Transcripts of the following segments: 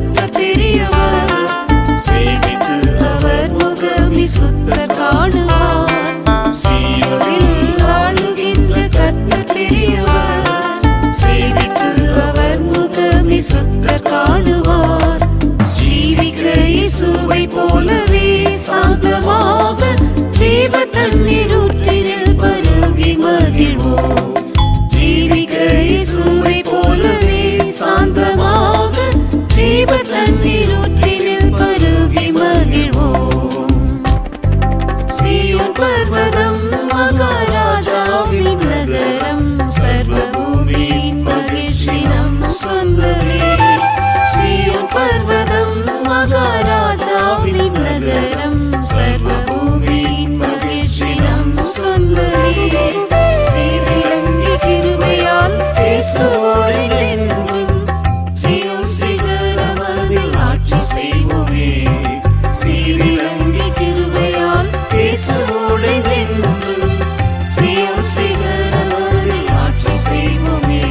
கர்த்தர் பெரியவர். சேவித்து அவர் முகம் சுத்தர் காணுவார். சீயோனில் ஆளுகின்ற கர்த்தர் பெரியவர். சேவித்து அவர் முகம் சுத்தர் காணுவார். ஜீவிக்க இயேசுவை போலவே சாந்தமாக ஜீவ தண்ணீர் ஊற்றினில் பருகி மகிழ்வோம். ஜீவிக்க இயேசுவை போலவே சாந்தமாக ஜீவ தண்ணீர் ஊற்றினில் பருகி மகிழ்வோம். சீயோன் பர்வதம் மகாராஜாவின் நகரம், சர்வ பூமியின் மகிழ்ச்சி நம் சொந்தமே. சீயோன் பர்வதம் மகாராஜாவின் நகரம், சர்வ பூமியின் மகிழ்ச்சி நம் சொந்தமே. சீரிலங்கி கிருபையால் பேசுவோரை என்றும் சீயோன் சிகரமதில் ஆட்சி செய்வோமே. சீரிலங்கி கிருபையால் பேசுவோரை என்றும் சீயோன் சிகரமதில் ஆட்சி செய்வோமே.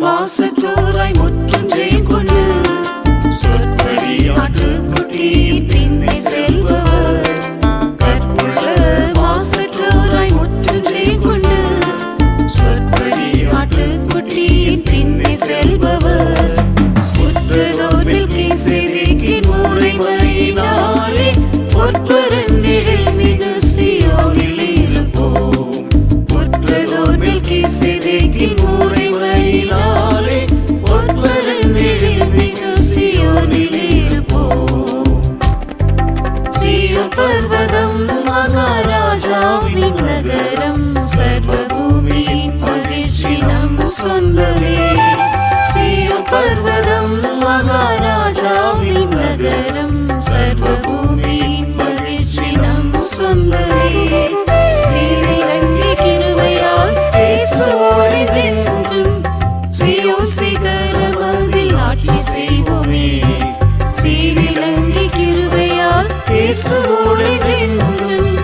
மாசற்றோராய் முற்றும் ஜெயம் கொண்டு சொற்படி ஆட்டுக்குட்டியின் பின்னே செல்பவர். கற்புள்ள மாசற்றோராய் முற்றும் ஜெயம் கொண்டு சொற்படி ஆட்டுக்குட்டியின் பின்னே செல்பவர். புற்றதோரில் கிசேதேக்கின் முறைமையினாலே பொற்பரந்தில் மிகு சீயோனில் இருப்போம். புற்றதோரில் கிசேதேக்கின் முறைமையினாலே பொற்பரந்தில் மிகு சீயோனில் இருப்போம். சீயோன் பர்வதம் மகாராஜாவின் நகரம், சர்வ பூமியின் மகிழ்ச்சி நம் சொந்தமே. சீயோன் பர்வதம் மகாராஜாவின் நகரம், சர்வ பூமியின் மகிழ்ச்சி நம் சொந்தமே. சீரிலங்கி கிருபையால் பேசுவோரை வென்றும் சீயோன் சிகரமதில் ஆட்சி செய்வோமே. சீரிலங்கி கிருபையால் பேசுவோரை வென்றும்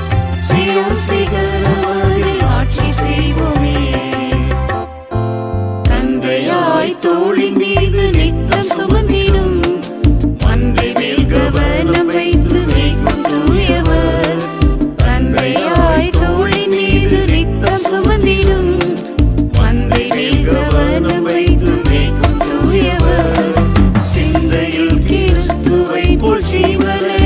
சீயோன் சிகரமதில் ஆட்சி செய்வோமே. தந்தையாய் தோளின் மீது நித்தம் சுமந்திடும் மந்தை மேல் கவனம் வைத்து மேய்க்கும் தூயவர். தந்தையாய் தோளின் மீது நித்தம் சுமந்திடும் மந்தை மேல் கவனம் வைத்து மேய்க்கும் தூயவர். சிந்தையில் கிறிஸ்துவை போல் ஜீவனை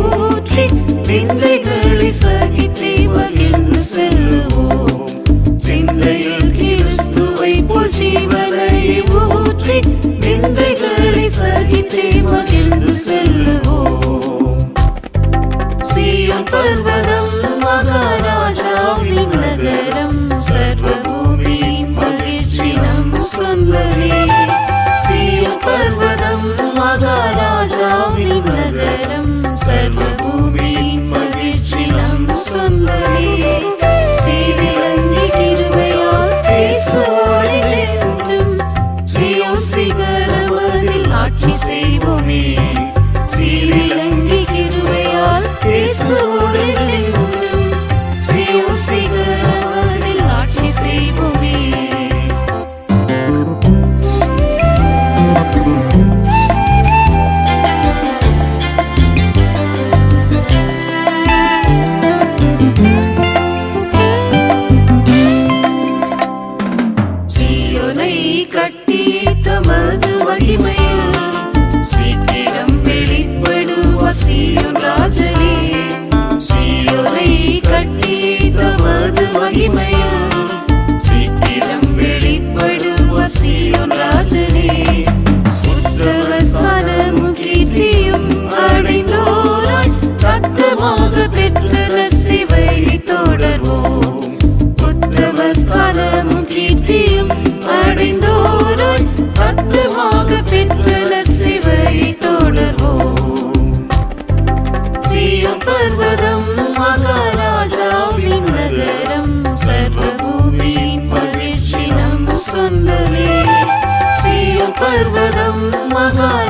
ஊற்றி விந்தைகளை சகித்தே மகிழ்ந்து செல்லுவோம். சிந்தையில் கிறிஸ்துவை போல் ஜீவனை ஊற்றி விந்தைகளை சகித்தே மகிழ்ந்து செல்லுவோம். சீயோன் பர்வதம் மகாராஜாவின் நகரம், சர்வ பூமியின் மகிழ்ச்சி நம் சொந்தமே. சீயோன் பர்வதம் மகாராஜாவின் நகரம், சர்வ பூமியின் மகிழ்ச்சி நம் சொந்தமே. சீரிலங்கி கிருபையால் பேசுவோரை வென்றும் சீயோன் சிகரமதில் ஆட்சி செய்வோமே. சீரிலங்கி கிருபையால் பேசுவோரை வென்றும் சீயோன் சிகரமதில் ஆட்சி செய்வோமே. சீயோனை கட்டி தமது மகிமையில் சீக்கிரம் வெளிப்படுவார் சீயோன் ராஜனே. சீயோனை கட்டி தமது மகிமையில் சீக்கிரம் வெளிப்படுவார் சீயோன் ராஜனே. உத்தம ஸ்தானமும் கீர்த்தியும் அடைந்தோராய் ரத்தமாக பெற்ற சிவை தொடர்வோம். உத்தம ஸ்தானமும் கீர்த்தியும் அடைந்தோராய் ரத்தமாக பெற்ற சிவை தொடர்வோம். சீயோன் பர்வதம் மகாராஜாவின் நகரம், சர்வ பூமியின் மகிழ்ச்சி நம் சொந்தமே. சீயோன் பர்வதம் மகாராஜாவின்